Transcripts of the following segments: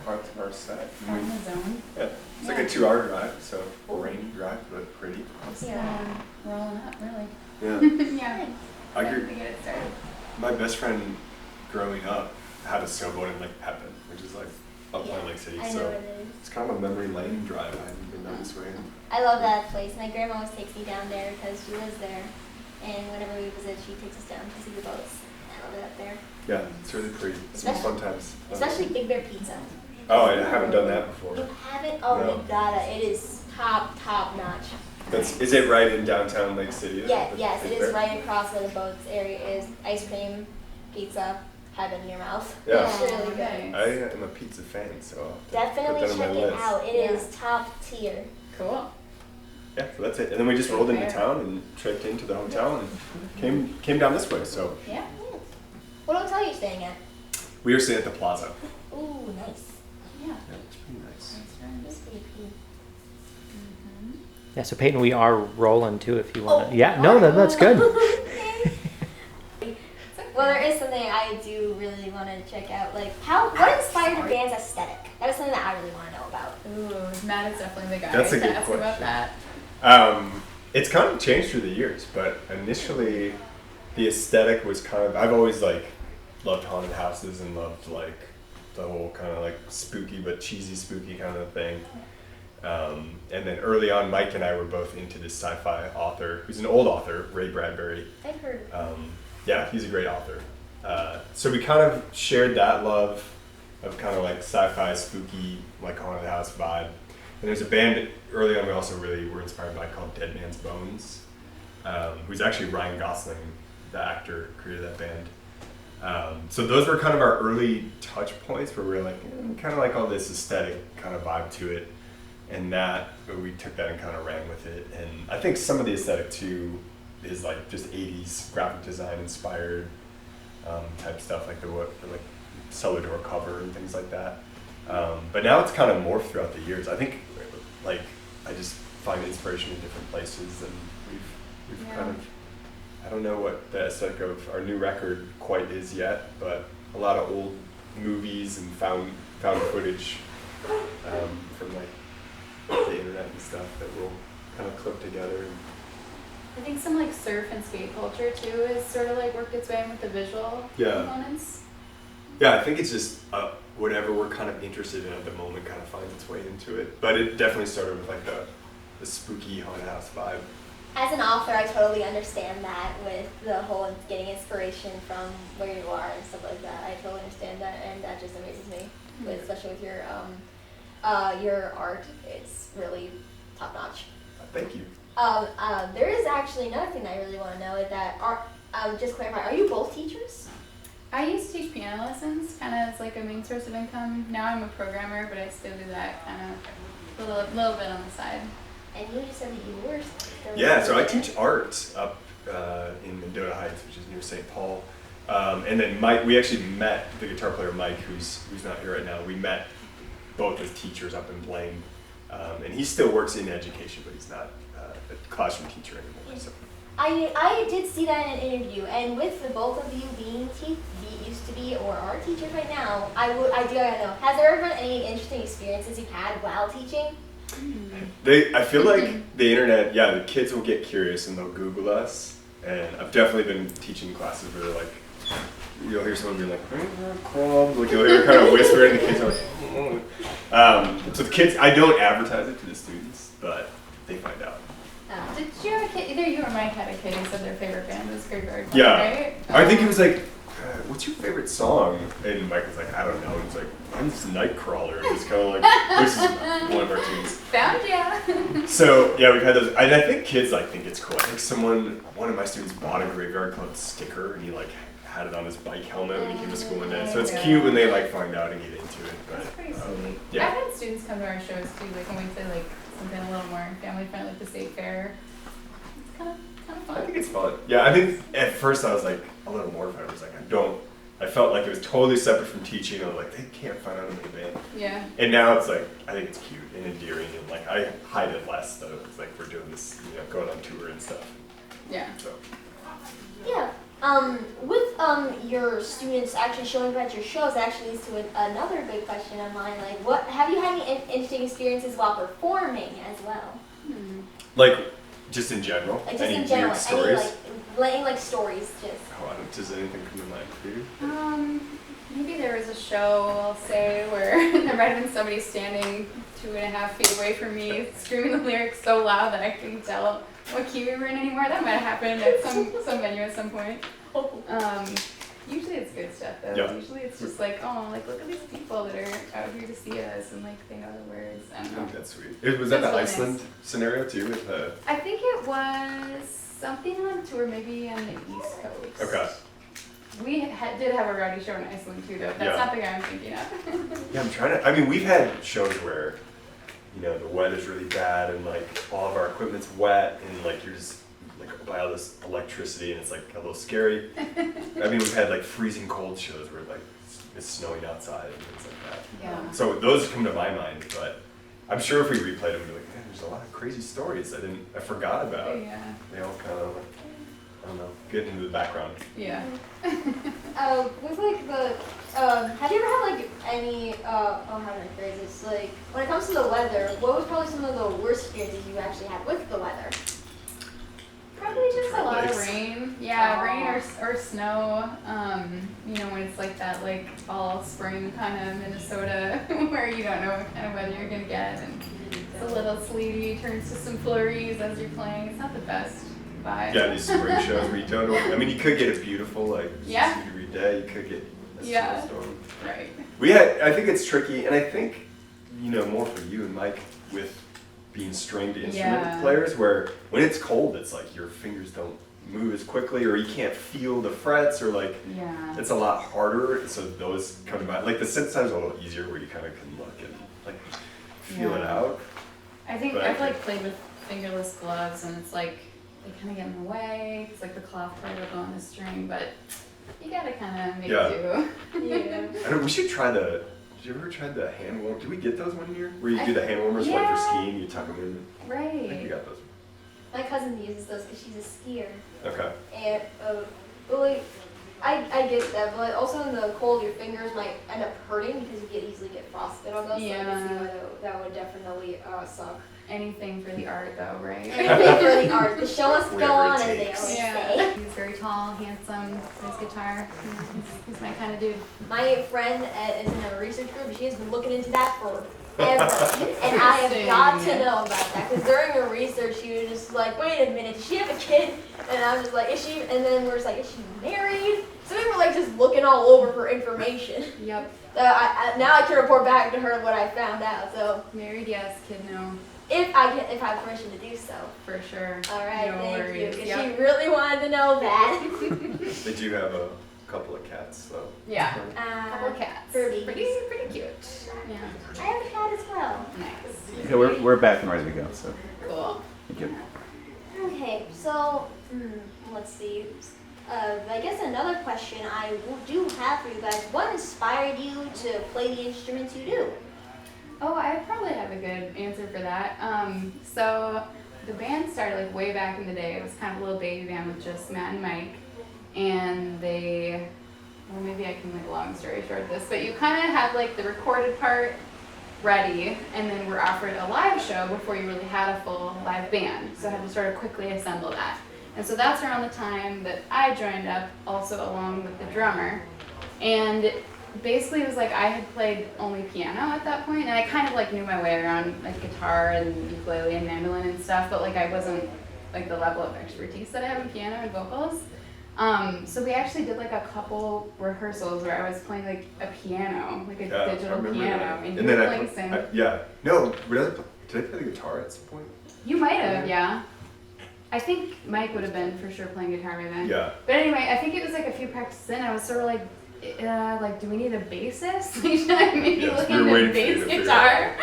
parts of our set. On the zone. Yeah, it's like a 2-hour drive, so a rainy drive, but pretty. Yeah, rolling up, really. Yeah. Yeah. I agree. To get it started. My best friend growing up had a sailboat in Lake Pepin, which is like up by Lake City. I know So what it is. it's kind of a memory lane drive. I haven't been down this way. I love that place. My grandma always takes me down there because she lives there. And whenever we visit, she takes us down to see the boats. I love it up there. Yeah, it's really pretty. Some fun times. Especially Big Bear Pizza. Oh, I haven't done that before. You haven't? Oh, No. you gotta. It is top notch. Is it right in downtown Lake City? Yeah, yes, it Big is Bear? right across where the boats area is. Ice cream, pizza, heaven in your mouth. Yeah. It's really good. Okay. I am a pizza fan, so I'll have to Definitely put that check on my it list. out. It is top tier. Cool. Yeah, so that's it. And then we just rolled into Fair. town and trekked into the hotel and came down this way. So Yeah. What hotel are you staying at? we were staying at the Plaza. Ooh, nice. Yeah. Yeah, it's pretty nice. That's pretty cool. Yeah, so Peyton, we are rolling too if you want to. Oh, Yeah, no, that's good. Well, there is something I do really want to check out. Like, what inspired the band's aesthetic? That is something that I really want to know about. Ooh, Matt is definitely the guy That's a to good ask about question. that. It's kind of changed through the years, but initially the aesthetic was kind of, I've always like loved haunted houses and loved like the whole kind of like spooky but cheesy spooky kind of thing. And then early on, Mike and I were both into this sci-fi author, who's an old author, Ray Bradbury. I've heard. Yeah, he's a great author. So we kind of shared that love of kind of like sci-fi, spooky, like haunted house vibe. And there's a band early on we also really were inspired by called Dead Man's Bones, who's actually Ryan Gosling, the actor, created that band. So those were kind of our early touch points where we were like, kind of like all this aesthetic kind of vibe to it. And that, we took that and kind of ran with it. And I think some of the aesthetic too is like just 80s graphic design inspired type stuff, like the like cellar door cover and things like that. But now it's kind of morphed throughout the years. I think like I just find inspiration in different places, and we've kind of, I don't know what the aesthetic of our new record quite is yet, but a lot of old movies and found footage from like the internet and stuff that we'll kind of clip together. And I think some like surf and skate culture too is sort of like worked its way in with the visual components. Yeah, I think it's just whatever we're kind of interested in at the moment kind of finds its way into it. But it definitely started with like the spooky haunted house vibe. As an author, I totally understand that with the whole getting inspiration from where you are and stuff like that. I totally understand that, and that just amazes me, especially with your art. It's really top notch. Thank you. There is actually another thing I really want to know is that just clarify, are you both teachers? I used to teach piano lessons, kind of as like a main source of income. Now I'm a programmer, but I still do that kind of a little bit on the side. And you just said that you were still Yeah, so I teach art up in Mendota Heights, which is near St. Paul. And then Mike, we actually met the guitar player Mike, who's not here right now. We met both as teachers up in Blaine, and he still works in education, but he's not a classroom teacher anymore. So. I did see that in an interview, and with the both of you being used to be or are teachers right now, I do gotta know, has there ever been any interesting experiences you've had while teaching? I feel like the internet, the kids will get curious and they'll Google us, and I've definitely been teaching classes where they're like, you'll hear someone be like, like you'll hear kind of whisper, and the kids are like, so the kids, I don't advertise it to the students, but they find out. Did you have a kid, either you or Mike had a kid who said their favorite band was Graveyard Band, Yeah. right? I think it was like, what's your favorite song? And Mike was like, I don't know. And he's like, mine's Nightcrawler. It's kind of like, this is one of our tunes. Found ya. So yeah, we've had those, and I think kids like think it's cool. I think one of my students bought a Graveyard Club sticker, and he like had it on his bike helmet when he came to school one day. So it's cute when they like find out and get into it. But That's pretty sweet. yeah. I've had students come to our shows too, like when we say like something a little more family friendly, like the state fair. It's kind of fun. I think it's fun. Yeah, I think at first I was like a little mortified. I was like, I felt like it was totally separate from teaching. I was like, they can't find out I'm in a band. Yeah. And now it's like, I think it's cute and endearing, and like I hide it less though. It's like we're doing this, going on tour and stuff. Yeah. So Yeah, With your students actually showing up at your shows, actually leads to another good question of mine. Like, what have you had any interesting experiences while performing as well? Like, just in general? Like, just any in general, weird stories? any stories, just. Oh, does anything come to mind for you? Maybe there was a show, I'll say, where there might have been somebody standing 2.5 feet away from me, screaming the lyrics so loud that I couldn't tell what key we were in anymore. That might have happened at some venue at some point. Usually it's good stuff though. Yeah. Usually it's just like, oh, like look at these people that are out here to see us and like they know the words. I don't know. That's sweet. Was that the That's really Iceland scenario too? With the... I think it was something on tour, maybe on the East Coast. Okay. We did have a rowdy show in Iceland too, though. That's not the guy I'm thinking of. Yeah, I'm trying to. I mean, we've had shows where, you know, the weather's really bad and like all of our equipment's wet and like you're just like by all this electricity and it's like a little scary. I mean, we've had like freezing cold shows where like it's snowing outside and things like that. Yeah. So those come to my mind, but I'm sure if we replayed them, we'd be like, man, there's a lot of crazy stories I forgot about. Yeah. They all kind of, I don't know, get into the background. Yeah. With like the, have you ever had like any, how do I phrase this? Like, when it comes to the weather, what was probably some of the worst experiences you actually had with the weather? Probably just a lot of Lakes. rain. Yeah, rain or snow. You know, when it's like that, like all spring kind of Minnesota, where you don't know what kind of weather you're gonna get, and it's a little sleety, turns to some flurries as you're playing. It's not the best vibe. Yeah, these spring shows where you don't know. I mean, you could get a beautiful, like, Yeah. 60-degree day. You could get a Yeah. snowstorm. Right. I think it's tricky, and I think, you know, more for you and Mike with being stringed instrument Yeah. players, where when it's cold, it's like your fingers don't move as quickly, or you can't feel the frets, or like, Yeah. it's a lot harder. So those come to mind. Like the synthesizer is a little easier, where you kind of can look and like feel it Yeah. out. I think But I've like played with fingerless gloves, and it's like they kind of get in the way. It's like the cloth part will go on the string, but you gotta kind of make Yeah. do. Yeah. I don't, we should try the. Did you ever try the hand warm? Did we get those one year? Where you do the hand warmers like for Yeah. skiing, you tuck them in. I think we Right. got those. My cousin uses those because she's a skier. Okay. And, but like, I get that, but also in the cold, your fingers might end up hurting because you easily get frostbite on those. So I can see Yeah. why that would definitely suck. Anything for the art, though, right? Anything for the art. The show must go Whatever it on, as they takes. always Yeah. say. He's very tall, handsome, plays guitar. He's my kind of dude. My friend is in a research group. She has been looking into that forever. And I have got to know about that because during her research, she was just like, wait a minute, does she have a kid? And I'm just like, is she? And then we're just like, is she married? So we were like just looking all over for information. Yep. Now I can report back to her what I found out. So Married, yes. Kid, no. if I have permission to do so. For sure. All right, No thank worries. you. Because Yep. she really wanted to know that. They do have a couple of cats, though. Yeah. Couple of Uh, cats. Furbies. Pretty cute. Yeah. I have a cat as well. Nice. Yeah, we're back and ready to go. So Cool. thank you. Okay, so let's see. I guess another question I do have for you guys: what inspired you to play the instruments you do? Oh, I probably have a good answer for that. So the band started like way back in the day. It was kind of a little baby band with just Matt and Mike, and well, maybe I can make a long story short this, but you kind of have like the recorded part ready, and then we're offered a live show before you really had a full live band. So I had to sort of quickly assemble that. And so that's around the time that I joined up, also along with the drummer. And basically it was like I had played only piano at that point, and I kind of like knew my way around like guitar and ukulele and mandolin and stuff, but like I wasn't like the level of expertise that I have in piano and vocals. So we actually did like a couple rehearsals where I was playing like a piano, like a Yeah, I digital remember piano, that. and And you then were I, playing synth. yeah. No, did I play the guitar at some point? You might have, yeah. I think Mike would have been for sure playing guitar by then. Yeah. But anyway, I think it was like a few practices in, I was sort of like, do we need a bassist? Like, should I maybe Yes, look we were into waiting for you bass to figure it guitar?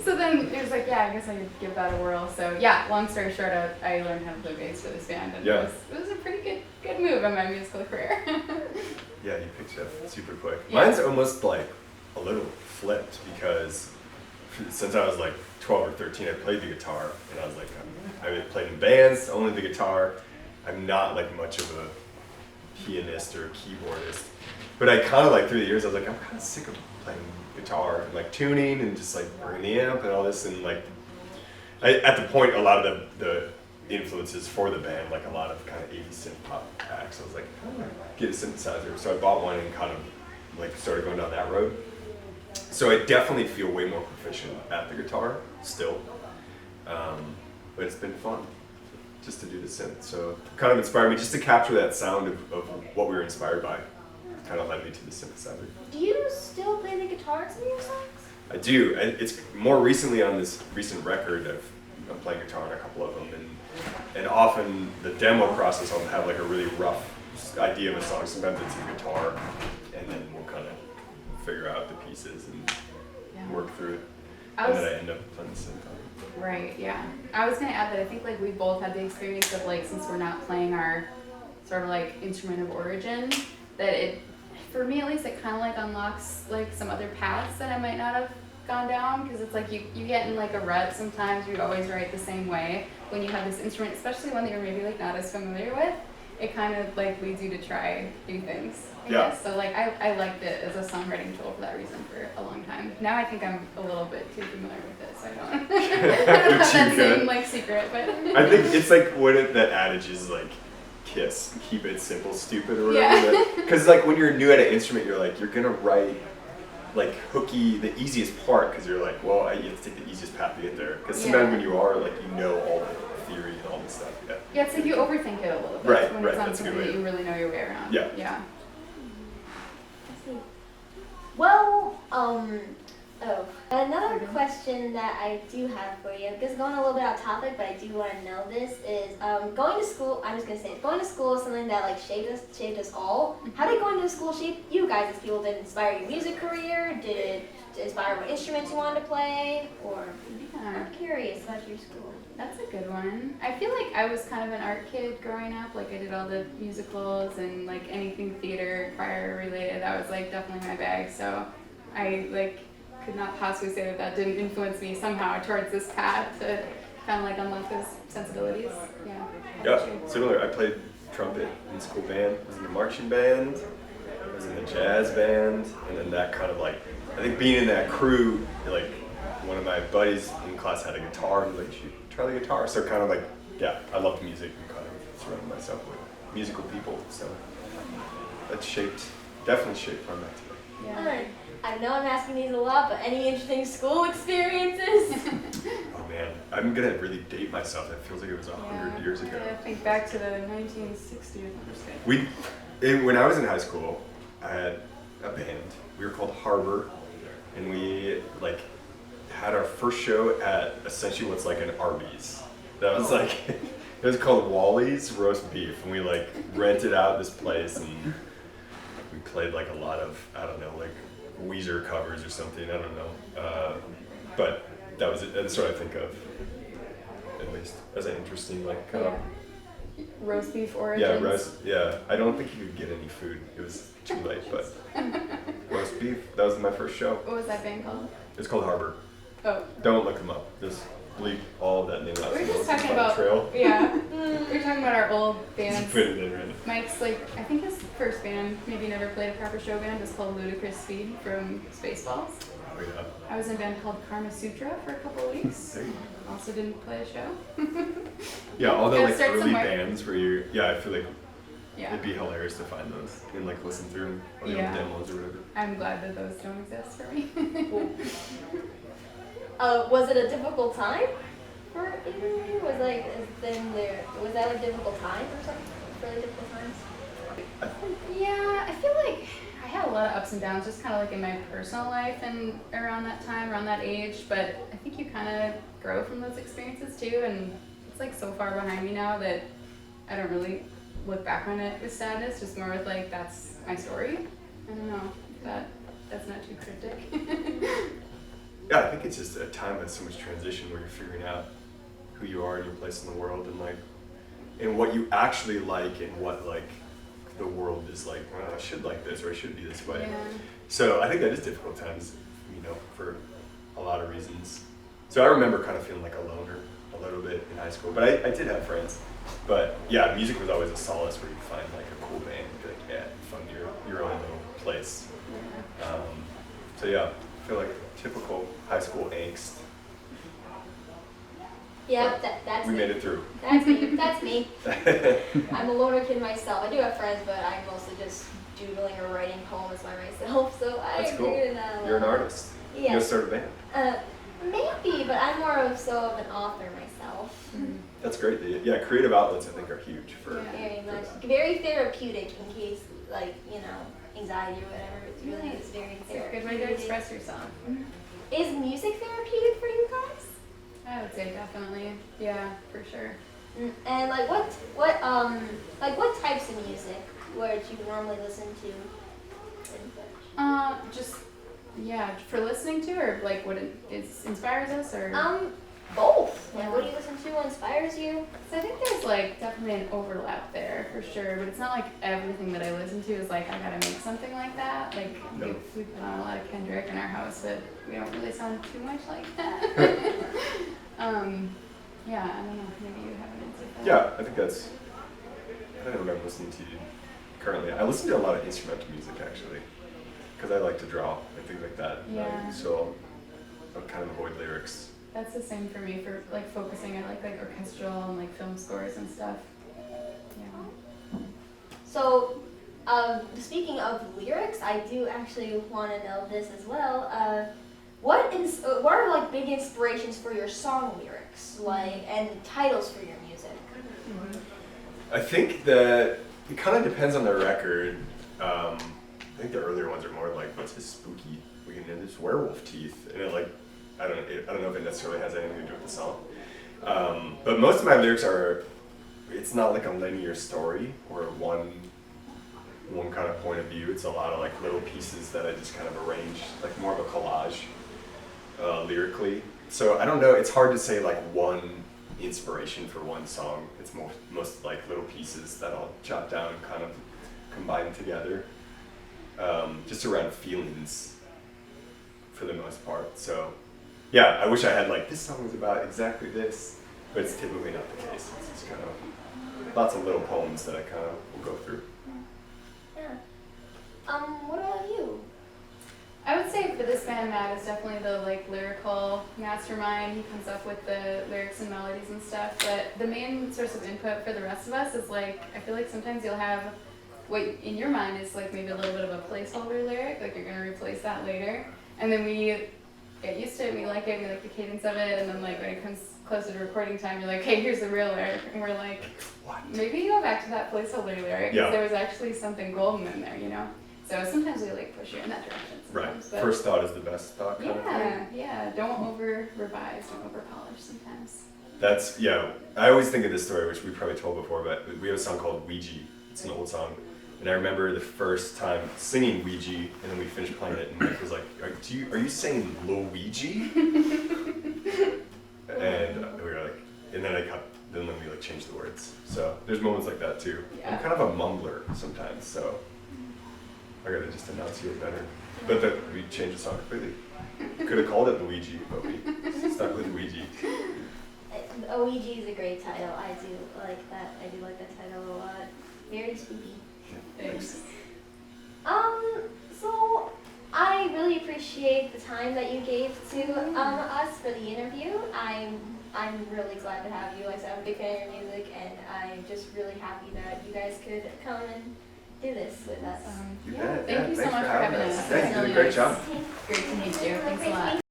So then it was like, yeah, I guess I could give that a whirl. So yeah, long story short, I learned how to play bass for this band, and Yeah. it was a pretty good move in my musical career. Yeah, you picked it up super quick. Yeah. Mine's almost like a little flipped because since I was like 12 or 13, I played the guitar, and I was like, I played in bands, only the guitar. I'm not like much of a pianist or keyboardist. But I kind of like through the years I was like, I'm kind of sick of playing guitar and like tuning and just like bringing the amp and all this, and like at the point a lot of the influences for the band, like a lot of kind of 80s synth pop acts. I was like, get a synthesizer. So I bought one and kind of like started going down that road. So I definitely feel way more proficient at the guitar still. But it's been fun just to do the synth. So it kind of inspired me just to capture that sound of what we were inspired by. It kind of led me to the synthesizer. Do you still play the guitar in some of your songs? I do. It's more recently on this recent record. I'm playing guitar on a couple of them, and often the demo process I'll have like a really rough idea of a song. Sometimes it's a guitar, and then we'll kind of figure out the pieces and work through it, and then I end up playing the synth on it. Right, yeah. I was gonna add that I think like we both had the experience of like, since we're not playing our sort of like instrument of origin, that it, for me at least, it kind of like unlocks like some other paths that I might not have gone down, because it's like you get in like a rut sometimes. You always write the same way when you have this instrument, especially one that you're maybe like not as familiar with. It kind of like leads you to try new things, I guess. So like I liked it as a songwriting tool for that reason for a long time. Now I think I'm a little bit too familiar with it, so I don't, I don't have that same like secret. But I think it's like that adage is like, KISS, keep it simple, stupid, or whatever. Because like when you're new at an instrument, you're like, you're gonna write like hooky, the easiest part, because you're like, well, you have to take the easiest path to get there. Because sometimes when you are, like, you know all the theory and all this stuff. Yeah, it's like you overthink it a little bit when it's not something that you really know your way around. Yeah. Well, another question that I do have for you, this is going a little bit off topic, but I do want to know this, is going to school, I'm just going to say it, going to school is something that like shaped us all. How did going to school shape you guys as people? Did it inspire your music career? Did it inspire what instruments you wanted to play? Or I'm curious about your school. That's a good one. I feel like I was kind of an art kid growing up. Like I did all the musicals and like anything theater, choir related. That was like definitely my bag. So I like could not possibly say that didn't influence me somehow towards this path to kind of like unlock those sensibilities. Yeah, similar. I played trumpet in school band. I was in the marching band. I was in the jazz band, and then that kind of like, I think being in that crew, like one of my buddies in class had a guitar, and like, you should try the guitar. So kind of like, yeah, I loved music and kind of surrounded myself with musical people. So that definitely shaped where I'm at today. Yeah. I know I'm asking these a lot, but any interesting school experiences? Oh man, I'm gonna really date myself. That feels like it was 100 years ago. I think back to the 1960s. When I was in high school, I had a band. We were called Harbor, and we like had our first show at essentially what's like an Arby's. That was like, it was called Wally's Roast Beef, and we like rented out this place, and we played like a lot of, I don't know, like Weezer covers or something, I don't know. But that was it. That's what I think of, at least, as an interesting like kind of roast beef origins. I don't think you could get any food. It was too late, but roast beef. That was my first show. What was that band called? It's called Harbor. Oh. Don't look them up. Just bleep all of that name out. We're just talking about trail. Yeah. We're talking about our old bands. Put it in, right? Mike's like, I think his first band, maybe never played a proper show band, is called Ludicrous Speed from Spaceballs. Oh yeah. I was in a band called Karma Sutra for a couple of weeks. Also didn't play a show. Yeah, all the like early somewhere. bands where you, I feel like Yeah. it'd be hilarious to find those and like listen through them or demos or whatever. I'm glad that those don't exist for me. Was it a difficult time for either of you? Was that a difficult time or something? Really difficult times? Yeah, I feel like I had a lot of ups and downs just kind of like in my personal life and around that time, around that age, but I think you kind of grow from those experiences too, and it's like so far behind me now that I don't really look back on it with sadness, just more with like, that's my story. I don't know, that's not too cryptic. Yeah, I think it's just a time of so much transition where you're figuring out who you are and your place in the world, and like, and what you actually like, and what like the world is like, well, I should like this or I should be this way. Yeah. So I think that is difficult times, for a lot of reasons. So I remember kind of feeling like a loner a little bit in high school, but I did have friends. But yeah, music was always a solace where you find like a cool band and be like, yeah, fun your own little place. So yeah, I feel like typical high school angst. Yeah, that's We me. made it through. That's me. That's me. I'm a loner kid myself. I do have friends, but I'm mostly just doodling or writing poems by myself. So I That's agree cool. with that. You're an artist. Yeah. You gonna start a band. Maybe, but I'm more of an author myself. That's great. Yeah, creative outlets I think are huge for. Yeah. Very for much. that. Very therapeutic in case, like, anxiety or whatever. It's really, it's very It's a therapeutic. good way to express yourself. Is music therapeutic for you guys? I would say definitely. Yeah, for sure. And like what types of music would you normally listen to? Just yeah, for listening to, or like what it inspires us, or. Both. Like, what do you listen to? What inspires you? So I think there's like definitely an overlap there for sure, but it's not like everything that I listen to is like I gotta make something like that. Like No. we put on a lot of Kendrick in our house, but we don't really sound too much like that. Yeah, I don't know. Maybe you have an answer for that. Yeah, I think that's. I don't know what I'm listening to currently. I listen to a lot of instrumental music actually, because I like to draw and things like that. Yeah. So I kind of avoid lyrics. That's the same for me for like focusing on like orchestral and like film scores and stuff. Yeah. So, speaking of lyrics, I do actually want to know this as well. What are like big inspirations for your song lyrics, like, and titles for your music? I think that it kind of depends on the record. I think the earlier ones are more like, what's his spooky? We can do this werewolf teeth, and it like, I don't know if it necessarily has anything to do with the song. But most of my lyrics are, it's not like a linear story or one kind of point of view. It's a lot of like little pieces that I just kind of arrange, like more of a collage lyrically. So I don't know. It's hard to say like one inspiration for one song. It's most like little pieces that I'll jot down and kind of combine together, just around feelings for the most part. So yeah, I wish I had like this song was about exactly this, but it's typically not the case. It's just kind of lots of little poems that I kind of will go through. Yeah. What about you? I would say for this band, Matt is definitely the like lyrical mastermind. He comes up with the lyrics and melodies and stuff. But the main source of input for the rest of us is like, I feel like sometimes you'll have what in your mind is like maybe a little bit of a placeholder lyric, like you're gonna replace that later. And then we get used to it, we like the cadence of it, and then like when it comes closer to recording time, you're like, hey, here's the real lyric. And we're like, What? maybe you go back to that placeholder lyric, Yeah. because there was actually something golden in there, So sometimes we like push you in that direction. Right. Sometimes, but First thought is the best thought kind of thing. yeah. Don't over revise, don't over polish sometimes. That's, yeah, I always think of this story, which we probably told before, but we have a song called Ouija. It's an old song. And I remember the first time singing Ouija, and then we finished playing it, and Mike was like, are you saying Luigi? And we were like, and then then we like changed the words. So there's moments like that too. Yeah. I'm kind of a mumbler sometimes, so I gotta just enunciate better. But we changed the song completely. Could have called it Luigi, but we stuck with Ouija. Ouija is a great title. I do like that. I do like that title a lot. Very spooky. Thanks. So I really appreciate the time that you gave to us for the interview. I'm really glad to have you. Like I said, I'm a big fan of your music, and I'm just really happy that you guys could come and do this with us. You Yeah, bet. thank you so Thanks much for for having having us. us. It's Yeah, you did a really great nice. job. Great to meet you. Thanks a lot.